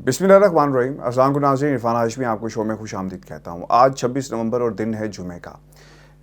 बिस्मिल्लाहिर्रहमानिर्रहीम। अस्सलाम नाज़रीन, इरफान हाशमी आपको शो में खुश आमदीद कहता हूँ। आज 26 नवंबर और दिन है जुमे का।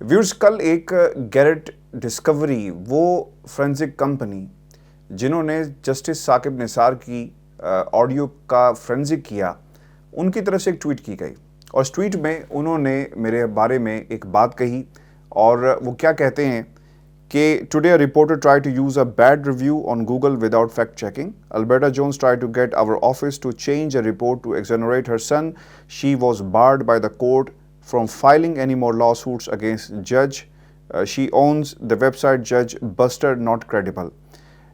व्यूअर्स, कल एक गैरेट डिस्कवरी, वो फोरेंसिक कंपनी जिन्होंने जस्टिस साकिब निसार की ऑडियो का फोरेंसिक किया, उनकी तरफ से एक ट्वीट की गई और इस ट्वीट में उन्होंने मेरे बारे में एक बात कही और वो क्या कहते हैं कि today a reporter tried to use a bad review on Google without fact checking. Alberta Jones tried to get our office to change a report to exonerate her son. She was barred by the court from filing any more lawsuits against judge. She owns the website Judge Buster Not Credible.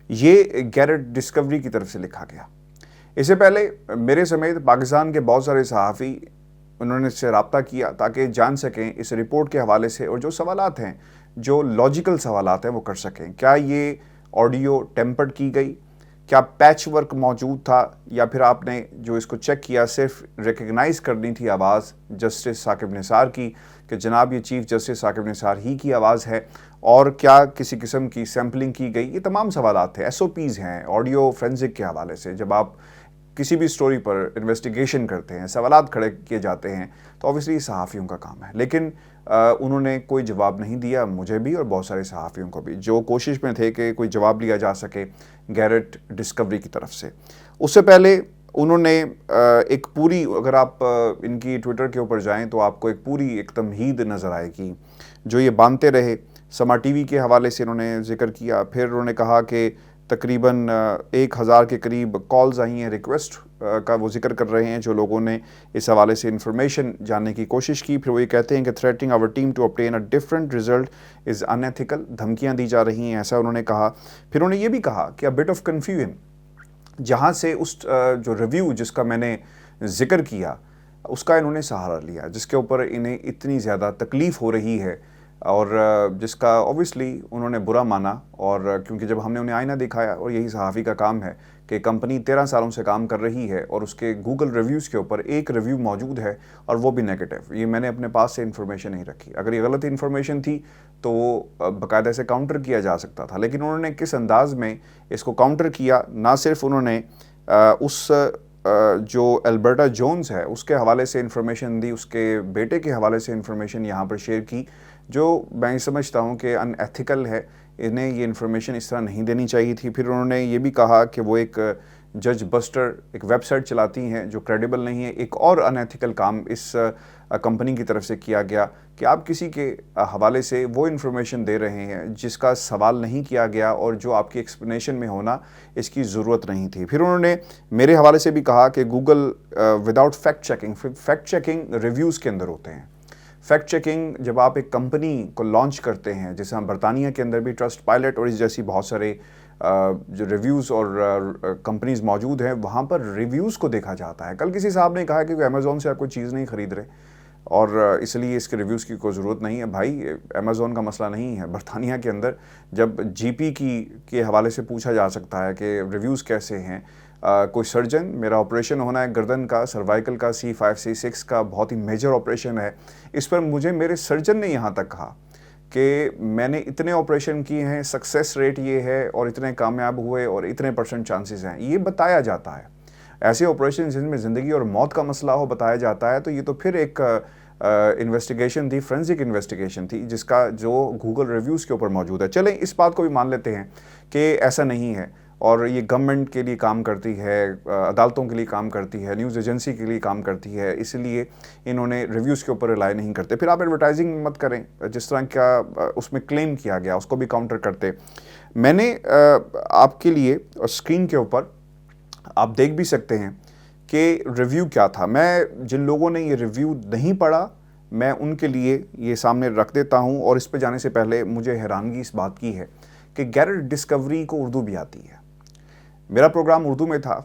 ये Garrett discovery की तरफ से लिखा गया। इससे पहले मेरे समेत पाकिस्तान के बहुत सारे सहाफ़ी उन्होंने इससे रब्ता किया ताकि जान सकें इस रिपोर्ट के हवाले से और जो सवालात हैं, जो लॉजिकल सवालात हैं, वो कर सकें। क्या ये ऑडियो टेम्पर्ड की गई, क्या पैच वर्क मौजूद था, या फिर आपने जो इसको चेक किया सिर्फ रिकग्नाइज़ करनी थी आवाज़ जस्टिस साकिब निसार की कि जनाब ये चीफ़ जस्टिस साकिब निसार ही की आवाज़ है, और क्या किसी किस्म की सैम्पलिंग की गई। ये तमाम सवालात थे, SOPs हैं ऑडियो फोरेंसिक के हवाले से। जब आप किसी भी स्टोरी पर इन्वेस्टिगेशन करते हैं, सवालात खड़े किए जाते हैं, तो ऑब्वियसली सहाफ़ियों का काम है। लेकिन उन्होंने कोई जवाब नहीं दिया, मुझे भी और बहुत सारे सहाफ़ियों को भी, जो कोशिश में थे कि कोई जवाब लिया जा सके गैरेट डिस्कवरी की तरफ से। उससे पहले उन्होंने एक पूरी, अगर आप इनकी ट्विटर के ऊपर जाएं तो आपको एक पूरी एक तमहीद नज़र आएगी जो ये बांधते रहे। समा टीवी के हवाले से इन्होंने जिक्र किया, फिर उन्होंने कहा कि तकरीबन 1000 के करीब कॉल्स आई हैं, रिक्वेस्ट का वो जिक्र कर रहे हैं जो लोगों ने इस हवाले से इंफॉर्मेशन जानने की कोशिश की। फिर वो ये कहते हैं कि threatening our team to obtain a different result is unethical, धमकियां दी जा रही हैं, ऐसा उन्होंने कहा। फिर उन्होंने ये भी कहा कि अ बिट ऑफ कन्फ्यूजन, जहाँ से उस जो रिव्यू जिसका मैंने जिक्र किया उसका इन्होंने सहारा लिया, जिसके ऊपर इन्हें इतनी ज़्यादा तकलीफ़ हो रही है और जिसका ऑब्वियसली उन्होंने बुरा माना। और क्योंकि जब हमने उन्हें आईना दिखाया, और यही सहाफ़ी का काम है कि कंपनी 13 सालों से काम कर रही है और उसके गूगल रिव्यूज़ के ऊपर एक रिव्यू मौजूद है और वो भी नेगेटिव, ये मैंने अपने पास से इन्फॉर्मेशन नहीं रखी। अगर ये गलत इन्फॉर्मेशन थी तो वो बाकायदा से काउंटर किया जा सकता था, लेकिन उन्होंने किस अंदाज़ में इसको काउंटर किया। ना सिर्फ उन्होंने उस जो अल्बर्टा जोन्स है उसके हवाले से इन्फॉर्मेशन दी, उसके बेटे के हवाले से इन्फॉर्मेशन यहाँ पर शेयर की, जो मैं समझता हूँ कि अनएथिकल है। इन्हें ये इन्फॉर्मेशन इस तरह नहीं देनी चाहिए थी। फिर उन्होंने ये भी कहा कि वो एक जज बस्टर एक वेबसाइट चलाती हैं जो क्रेडिबल नहीं है। एक और अनएथिकल काम इस कंपनी की तरफ से किया गया कि आप किसी के हवाले से वो इन्फॉर्मेशन दे रहे हैं जिसका सवाल नहीं किया गया और जो आपकी एक्सप्लेनेशन में होना इसकी ज़रूरत नहीं थी। फिर उन्होंने मेरे हवाले से भी कहा कि Google without fact checking reviews के अंदर होते हैं। फैक्ट चेकिंग जब आप एक कंपनी को लॉन्च करते हैं, जैसे हम बरतानिया के अंदर भी ट्रस्ट पायलट और इस जैसी बहुत सारे जो रिव्यूज़ और कंपनीज़ मौजूद हैं, वहाँ पर रिव्यूज़ को देखा जाता है। कल किसी साहब ने कहा कि अमेज़ॉन से आप कोई चीज़ नहीं ख़रीद रहे और इसलिए इसके रिव्यूज़ की कोई ज़रूरत नहीं है। भाई, अमेज़ॉन का मसला नहीं है। बरतानिया के अंदर जब GP के हवाले से पूछा जा सकता है कि रिव्यूज़ कैसे हैं, कोई सर्जन, मेरा ऑपरेशन होना है गर्दन का, सर्वाइकल का, C5 C6 का, बहुत ही मेजर ऑपरेशन है, इस पर मुझे मेरे सर्जन ने यहाँ तक कहा कि मैंने इतने ऑपरेशन किए हैं, सक्सेस रेट ये है और इतने कामयाब हुए और इतने % चांसेस हैं, ये बताया जाता है। ऐसे ऑपरेशन जिनमें ज़िंदगी और मौत का मसला हो बताया जाता है, तो ये तो फिर एक इन्वेस्टिगेशन थी, फोरेंसिक इन्वेस्टिगेशन थी, जिसका जो गूगल रिव्यूज़ के ऊपर मौजूद है। चलें इस बात को भी मान लेते हैं कि ऐसा नहीं है और ये गवर्नमेंट के लिए काम करती है, अदालतों के लिए काम करती है, न्यूज़ एजेंसी के लिए काम करती है, इसलिए इन्होंने रिव्यूज़ के ऊपर रिलाई नहीं करते। फिर आप एडवर्टाइजिंग मत करें, जिस तरह का उसमें क्लेम किया गया उसको भी काउंटर करते। मैंने आपके लिए और स्क्रीन के ऊपर आप देख भी सकते हैं कि रिव्यू क्या था। मैं जिन लोगों ने ये रिव्यू नहीं पढ़ा, मैं उनके लिए ये सामने रख देता हूँ। और इस पे जाने से पहले मुझे हैरानगी इस बात की है कि गैरेट डिस्कवरी को उर्दू भी आती है। मेरा प्रोग्राम उर्दू में था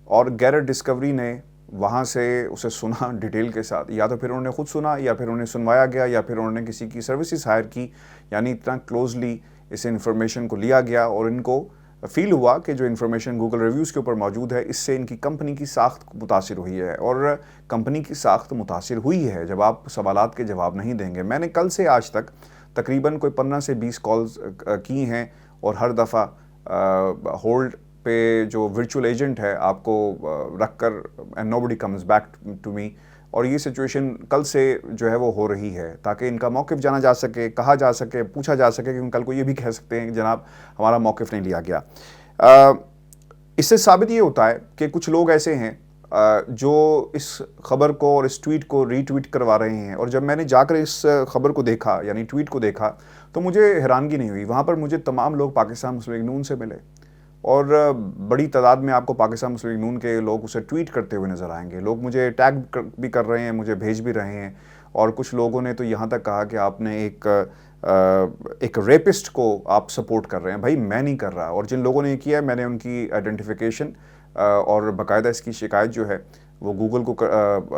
और गैरेट डिस्कवरी ने वहाँ से उसे सुना डिटेल के साथ, या तो फिर उन्होंने ख़ुद सुना या फिर उन्हें सुनवाया गया या फिर उन्होंने किसी की सर्विसेज हायर की, यानी इतना क्लोजली इस इन्फॉर्मेशन को लिया गया और इनको फील हुआ कि जो इन्फॉर्मेशन गूगल रिव्यूज़ के ऊपर मौजूद है इससे इनकी कंपनी की साख्त मुतासिर हुई है। और कंपनी की साख्त मुतासिर हुई है जब आप सवालात के जवाब नहीं देंगे। मैंने कल से आज तक तकरीबन कोई 15 से 20 कॉल्स की हैं और हर दफ़ा होल्ड पे जो वर्चुअल एजेंट है आपको रख कर and nobody comes back to me, और ये सिचुएशन कल से जो है वो हो रही है ताकि इनका मौक़िफ़ जाना जा सके, कहा जा सके, पूछा जा सके, क्योंकि कल को ये भी कह सकते हैं कि जनाब हमारा मौक़िफ़ नहीं लिया गया। इससे साबित ये होता है कि कुछ लोग ऐसे हैं जो इस खबर को और इस ट्वीट को रीट्वीट करवा रहे हैं, और जब मैंने जाकर इस खबर को देखा यानी ट्वीट को देखा तो मुझे हैरानगी नहीं हुई। वहाँ पर मुझे तमाम लोग पाकिस्तान मुस्लिम लीग नून से मिले, और बड़ी तादाद में आपको पाकिस्तान मुस्लिम लीग नून के लोग उसे ट्वीट करते हुए नज़र आएंगे। लोग मुझे टैग भी कर रहे हैं, मुझे भेज भी रहे हैं, और कुछ लोगों ने तो यहाँ तक कहा कि आपने एक रेपिस्ट को आप सपोर्ट कर रहे हैं। भाई मैं नहीं कर रहा, और जिन लोगों ने किया है मैंने उनकी आइडेंटिफिकेशन और बाकायदा इसकी शिकायत जो है वो गूगल को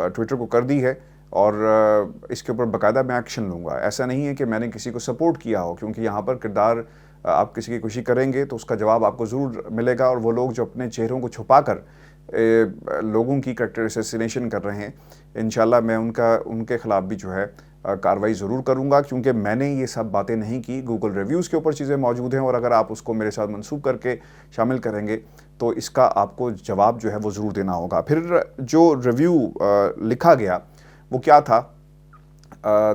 ट्विटर को कर दी है, और इसके ऊपर बाकायदा मैं एक्शन लूँगा। ऐसा नहीं है कि मैंने किसी को सपोर्ट किया हो, क्योंकि यहाँ पर किरदार आप किसी की खुशी करेंगे तो उसका जवाब आपको ज़रूर मिलेगा। और वो लोग जो अपने चेहरों को छुपा कर लोगों की कैरेक्टर असैसिनेशन कर रहे हैं, इंशाल्लाह मैं उनके ख़िलाफ़ भी जो है कार्रवाई ज़रूर करूँगा, क्योंकि मैंने ये सब बातें नहीं की। गूगल रिव्यूज़ के ऊपर चीज़ें मौजूद हैं, और अगर आप उसको मेरे साथ मंसूब करके शामिल करेंगे तो इसका आपको जवाब जो है वो ज़रूर देना होगा। फिर जो रिव्यू लिखा गया वो क्या था?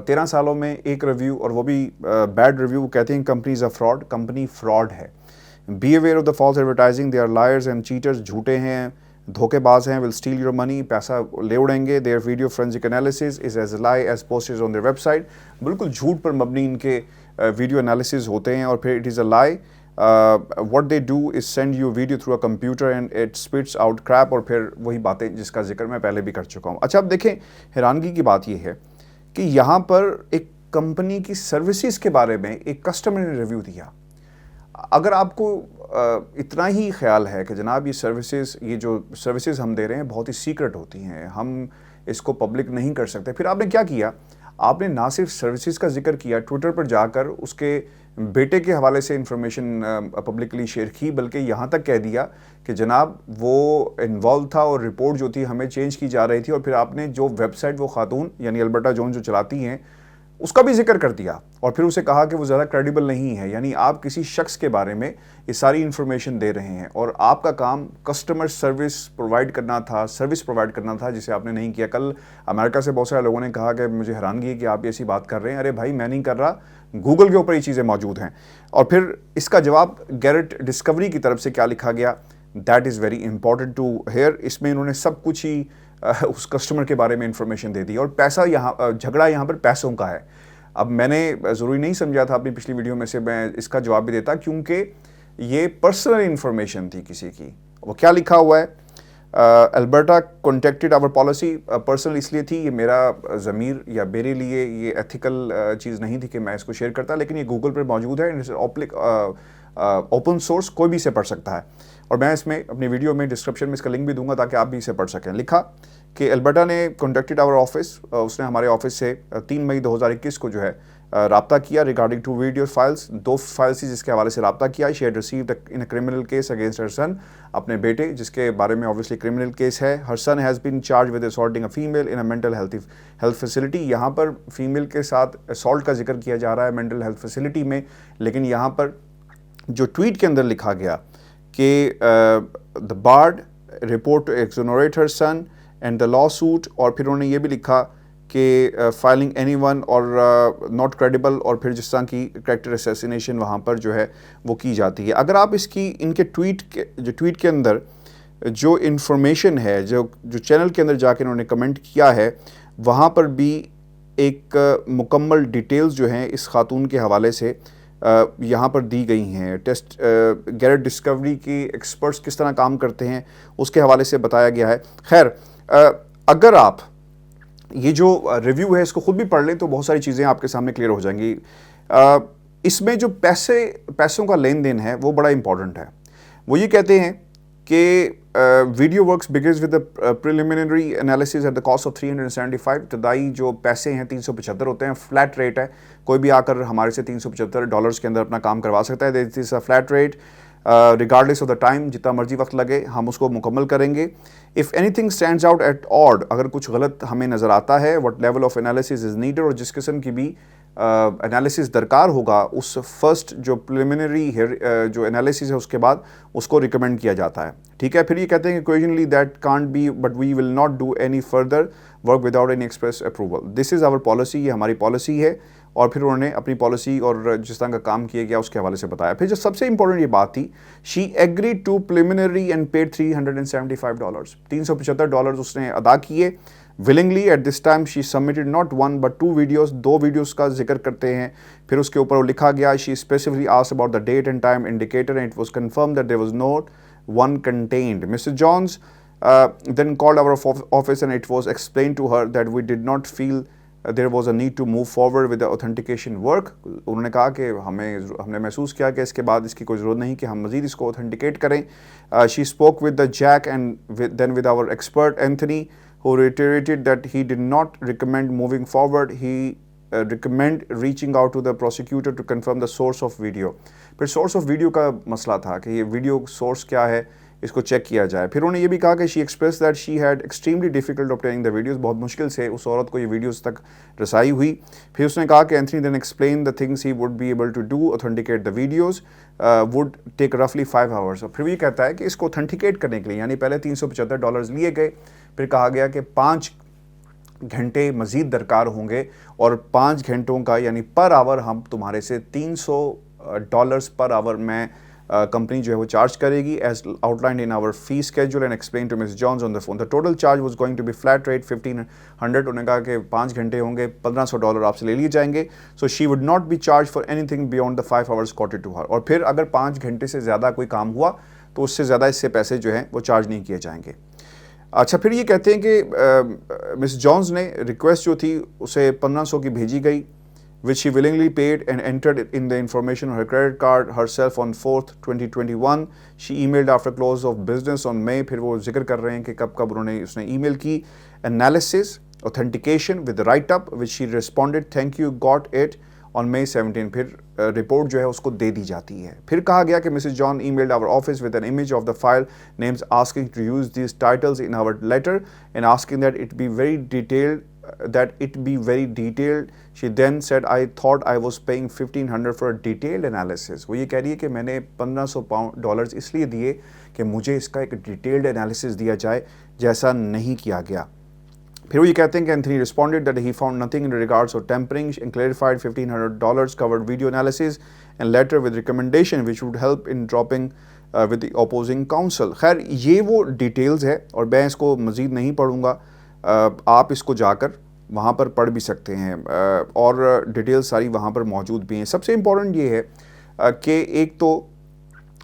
13 सालों में एक रिव्यू, और वो भी बैड रिव्यू। कहते हैं companies a fraud, company fraud है। Be aware of the false advertising, they are liars and cheaters, झूठे हैं, धोखेबाज हैं, विल स्टील योर मनी, पैसा ले उड़ेंगे। Their video forensic analysis is as lie as posted on their website, बिल्कुल झूठ पर मबनी इनके वीडियो एनालिसिस होते हैं। और फिर it is a lie, what they do is send you video through a computer and it spits out crap, और फिर वही बातें जिसका जिक्र मैं पहले भी कर चुका हूँ। अच्छा, अब देखें, हैरानगी की बात यह है कि यहाँ पर एक कंपनी की सर्विसेज के बारे में एक कस्टमर ने रिव्यू दिया। अगर आपको इतना ही ख्याल है कि जनाब ये जो सर्विसेज हम दे रहे हैं बहुत ही सीक्रेट होती हैं, हम इसको पब्लिक नहीं कर सकते, फिर आपने क्या किया? आपने ना सिर्फ सर्विसेज का जिक्र किया, ट्विटर पर जाकर उसके बेटे के हवाले से इंफॉर्मेशन पब्लिकली शेयर की, बल्कि यहाँ तक कह दिया कि जनाब वो इन्वॉल्व था और रिपोर्ट जो थी हमें चेंज की जा रही थी। और फिर आपने जो वेबसाइट वो खातून यानी अल्बर्टा जोन्स जो चलाती हैं उसका भी जिक्र कर दिया, और फिर उसे कहा कि वो ज़्यादा क्रेडिबल नहीं है। यानी आप किसी शख्स के बारे में ये सारी इन्फॉर्मेशन दे रहे हैं, और आपका काम कस्टमर सर्विस प्रोवाइड करना था, जिसे आपने नहीं किया। कल अमेरिका से बहुत सारे लोगों ने कहा कि मुझे हैरानगी है कि आप ऐसी बात कर रहे हैं। अरे भाई, मैं नहीं कर रहा, गूगल के ऊपर ये चीज़ें मौजूद हैं। और फिर इसका जवाब गैरेट डिस्कवरी की तरफ से क्या लिखा गया, that is very important to hear. इसमें इन्होंने सब कुछ ही उस कस्टमर के बारे में इंफॉर्मेशन दे दी, और पैसा झगड़ा यहाँ पर पैसों का है। अब मैंने ज़रूरी नहीं समझा था अपनी पिछली वीडियो में से मैं इसका जवाब भी देता, क्योंकि ये पर्सनल इंफॉर्मेशन थी किसी की। वो क्या लिखा हुआ है, Alberta contacted our policy, personal इसलिए थी, ये मेरा ज़मीर या मेरे लिए ये एथिकल चीज़ नहीं थी कि मैं इसको शेयर करता, लेकिन ये गूगल पर मौजूद है, ओपन सोर्स, कोई भी इसे पढ़ सकता है। और मैं इसमें अपनी वीडियो में डिस्क्रिप्शन में इसका लिंक भी दूंगा ताकि आप भी इसे पढ़ सकें। लिखा कि अल्बर्टा ने कॉन्टेक्टेड आवर ऑफिस, उसने हमारे ऑफिस से 3 मई 2021 को जो है राब्ता किया रिगार्डिंग 2 वीडियो फाइल्स, 2 फाइल्स थी जिसके हवाले से राब्ता किया। She had received in a criminal case against her son, अपने बेटे जिसके बारे में ऑब्वियसली क्रिमिनल केस है। Her son has been charge with assaulting a female in a mental health facility. यहाँ पर फीमेल के साथ असॉल्ट का जिक्र किया जा रहा है मेंटल हेल्थ फैसिलिटी में, लेकिन यहाँ पर जो ट्वीट के अंदर लिखा गया कि the board report to exonerate her son and the lawsuit, और फिर उन्होंने ये भी लिखा कि फाइलिंग एनीवन और नॉट क्रेडिबल, और फिर जिस तरह की कैरेक्टर असैसिनेशन वहाँ पर जो है वो की जाती है। अगर आप इनके ट्वीट के अंदर जो इन्फॉर्मेशन है, जो चैनल के अंदर जाके इन्होंने कमेंट किया है, वहाँ पर भी एक मुकम्मल डिटेल्स जो हैं इस खातून के हवाले से यहाँ पर दी गई हैं। गैरेट डिस्कवरी की एक्सपर्ट्स किस तरह काम करते हैं उसके हवाले से बताया गया है। खैर, अगर आप ये जो रिव्यू है इसको खुद भी पढ़ लें तो बहुत सारी चीज़ें आपके सामने क्लियर हो जाएंगी। इसमें जो पैसों का लेन देन है वो बड़ा इंपॉर्टेंट है। वो ये कहते हैं कि video works begins with preliminary analysis at the cost of 375। इब्तदाई जो पैसे हैं 375 होते हैं, फ्लैट रेट है, कोई भी आकर हमारे से $375 के अंदर अपना काम करवा सकता है। This is a flat rate, regardless of the time, जितना मर्जी वक्त लगे हम उसको मुकम्मल करेंगे। If anything stands out at odd, अगर कुछ गलत हमें नज़र आता है, what level of analysis is needed, और जिस किस्म की भी انالیسس درکار ہوگا اس فرسٹ جو پریلیمنری جو انالیسس ہے اس کے بعد اس کو ریکمینڈ کیا جاتا ہے. ٹھیک ہے. پھر یہ کہتے ہیں کہ occasionally that can't be but we will not do any further work without any express approval. This is our policy, یہ ہماری پالیسی ہے. اور پھر انہوں نے اپنی پالیسی اور جس طرح کا کام کیا گیا اس کے حوالے سے بتایا. پھر جو سب سے امپورٹنٹ یہ بات تھی, she agreed to preliminary and paid $375. $375 اس نے ادا کیے willingly. At this time she submitted not one but 2 videos, 2 videos کا ذکر کرتے ہیں. پھر اس کے اوپر وہ لکھا گیا she specifically asked about the date and time indicator and it was confirmed that there was not one contained. Mr. Johns then called our office and it was explained to her that we did not feel there was a need to move forward with the authentication work. انہوں نے کہا کہ ہم نے محسوس کیا کہ اس کے بعد اس کی کوئی ضرورت نہیں کہ ہم مزید اس کو authenticated کریں. She spoke with the Jack and then with our expert Anthony, who reiterated that he did not recommend moving forward. He recommend reaching out to the prosecutor to confirm the source of video. پھر source of video کا مسئلہ تھا کہ یہ video source کیا ہے, اس کو check کیا جائے. پھر انہوں نے یہ بھی کہا کہ she expressed that she had extremely difficult obtaining the videos. بہت مشکل سے اس عورت کو یہ ویڈیوز تک رسائی ہوئی. پھر اس نے کہا کہ Anthony then explained the things he would be able to do, authenticate the videos, would take roughly 5 hours. اور پھر بھی کہتا ہے کہ اس کو authenticate کرنے کے لیے یعنی پہلے $375 لیے گئے, پھر کہا گیا کہ 5 گھنٹے مزید درکار ہوں گے اور 5 گھنٹوں کا یعنی پر آور ہم تمہارے سے $300 پر آور میں کمپنی جو ہے وہ چارج کرے گی as outlined in our fee schedule and explain to Ms Jones on the phone. The total charge was going to be flat rate $1,500. انہوں نے کہا کہ 5 گھنٹے ہوں گے, $1,500 آپ سے لے لیے جائیں گے. So she would not be charge for anything beyond the 5 hours quoted to her. اور پھر اگر 5 گھنٹے سے زیادہ کوئی کام ہوا تو اس سے زیادہ اس سے پیسے جو ہیں وہ چارج نہیں کیے جائیں گے. اچھا, پھر یہ کہتے ہیں کہ مس جانز نے ریکویسٹ جو تھی اسے $1,500 کی بھیجی گئی, which she willingly paid and entered in the information on her credit card herself on 4th 2021. She emailed after close of business on May. پھر وہ ذکر کر رہے ہیں کہ کب انہوں نے اس نے ای میل کی. Analysis, authentication with the write-up which she responded thank you, got it on May 17. پھر رپورٹ جو ہے اس کو دے دی جاتی ہے. پھر کہا گیا کہ Mrs. John emailed our office with an image of the file names asking to use these titles in our letter and asking that it be very detailed. She then said I thought I was paying $1,500 for a detailed analysis. وہ یہ کہہ رہی ہے کہ میں نے $1,500 اس لیے دیے کہ مجھے اس کا ایک ڈیٹیلڈ انالیسس دیا جائے, جیسا نہیں کیا گیا. پھر وہ یہ کہتے ہیں کہ Anthony responded that he found nothing in regards of tampering and clarified $1,500 covered video analysis and letter with recommendation which would help in dropping with the opposing counsel. خیر یہ وہ ڈیٹیلز ہے اور میں اس کو مزید نہیں پڑھوں گا, آپ اس کو جا کر وہاں پر پڑھ بھی سکتے ہیں اور ڈیٹیل ساری وہاں پر موجود بھی ہیں. سب سے امپورٹنٹ یہ ہے کہ ایک تو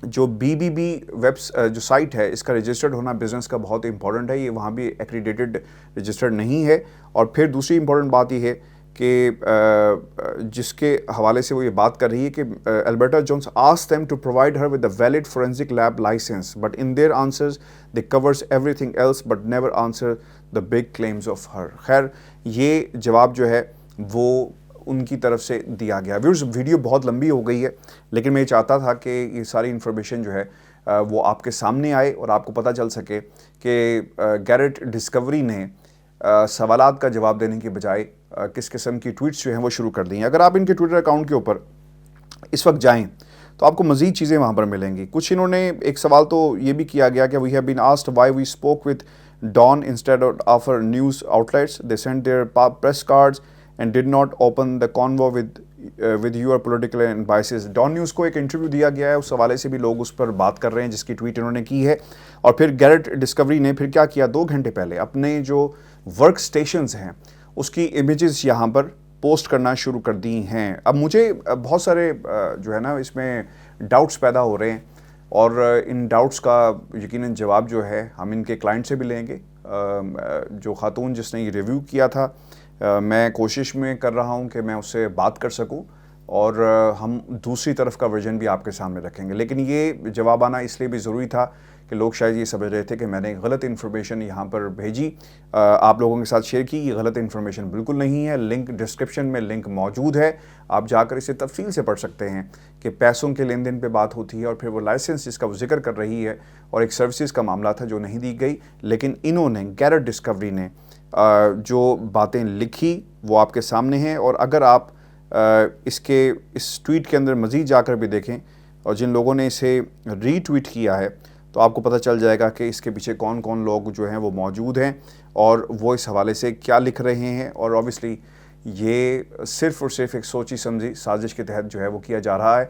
جو BBB جو سائٹ ہے اس کا رجسٹرڈ ہونا بزنس کا بہت امپورٹنٹ ہے, یہ وہاں بھی ایکریڈیٹڈ رجسٹرڈ نہیں ہے. اور پھر دوسری امپورٹنٹ بات یہ ہے کہ جس کے حوالے سے وہ یہ بات کر رہی ہے کہ Alberta Jones asked them to provide her with a valid forensic lab license but in their answers they covers everything else but never answer the big claims of her. خیر یہ جواب جو ہے وہ ان کی طرف سے دیا گیا. ویڈیو بہت لمبی ہو گئی ہے لیکن میں یہ چاہتا تھا کہ یہ ساری انفارمیشن جو ہے وہ آپ کے سامنے آئے اور آپ کو پتہ چل سکے کہ گیرٹ ڈسکوری نے سوالات کا جواب دینے کی بجائے کس قسم کی ٹویٹس جو ہیں وہ شروع کر دی ہیں. اگر آپ ان کے ٹویٹر اکاؤنٹ کے اوپر اس وقت جائیں تو آپ کو مزید چیزیں وہاں پر ملیں گی. کچھ انہوں نے ایک سوال تو یہ بھی کیا گیا کہ we have been asked why we spoke with Dawn instead of our news outlets. They sent their press cards and did not open the convo with your political and biases. Dawn News کو ایک interview دیا گیا ہے, اس حوالے سے بھی لوگ اس پر بات کر رہے ہیں جس کی ٹویٹ انہوں نے کی ہے. اور پھر گیرٹ ڈسکوری نے پھر کیا کیا, 2 گھنٹے پہلے اپنے جو ورک سٹیشنز ہیں اس کی امیجز یہاں پر پوسٹ کرنا شروع کر دی ہیں. اب مجھے بہت سارے جو ہے نا اس میں ڈاؤٹس پیدا ہو رہے ہیں اور ان ڈاؤٹس کا یقیناً جواب جو ہے ہم ان کے کلائنٹ سے بھی لیں گے. جو خاتون جس نے یہ ریویو کیا تھا میں کوشش میں کر رہا ہوں کہ میں اس سے بات کر سکوں اور ہم دوسری طرف کا ورژن بھی آپ کے سامنے رکھیں گے. لیکن یہ جواب آنا اس لیے بھی ضروری تھا کہ لوگ شاید یہ سمجھ رہے تھے کہ میں نے غلط انفارمیشن یہاں پر بھیجی, آپ لوگوں کے ساتھ شیئر کی. یہ غلط انفارمیشن بالکل نہیں ہے. لنک ڈسکرپشن میں لنک موجود ہے, آپ جا کر اسے تفصیل سے پڑھ سکتے ہیں کہ پیسوں کے لین دین پہ بات ہوتی ہے اور پھر وہ لائسنس جس کا وہ ذکر کر رہی ہے اور ایک سروسز کا معاملہ تھا جو نہیں دی گئی. لیکن انہوں نے گیرٹ ڈسکوری نے جو باتیں لکھی وہ آپ کے سامنے ہیں. اور اگر آپ اس ٹویٹ کے اندر مزید جا کر بھی دیکھیں اور جن لوگوں نے اسے ری ٹویٹ کیا ہے تو آپ کو پتہ چل جائے گا کہ اس کے پیچھے کون کون لوگ جو ہیں وہ موجود ہیں اور وہ اس حوالے سے کیا لکھ رہے ہیں. اور اوبیسلی یہ صرف اور صرف ایک سوچی سمجھی سازش کے تحت جو ہے وہ کیا جا رہا ہے.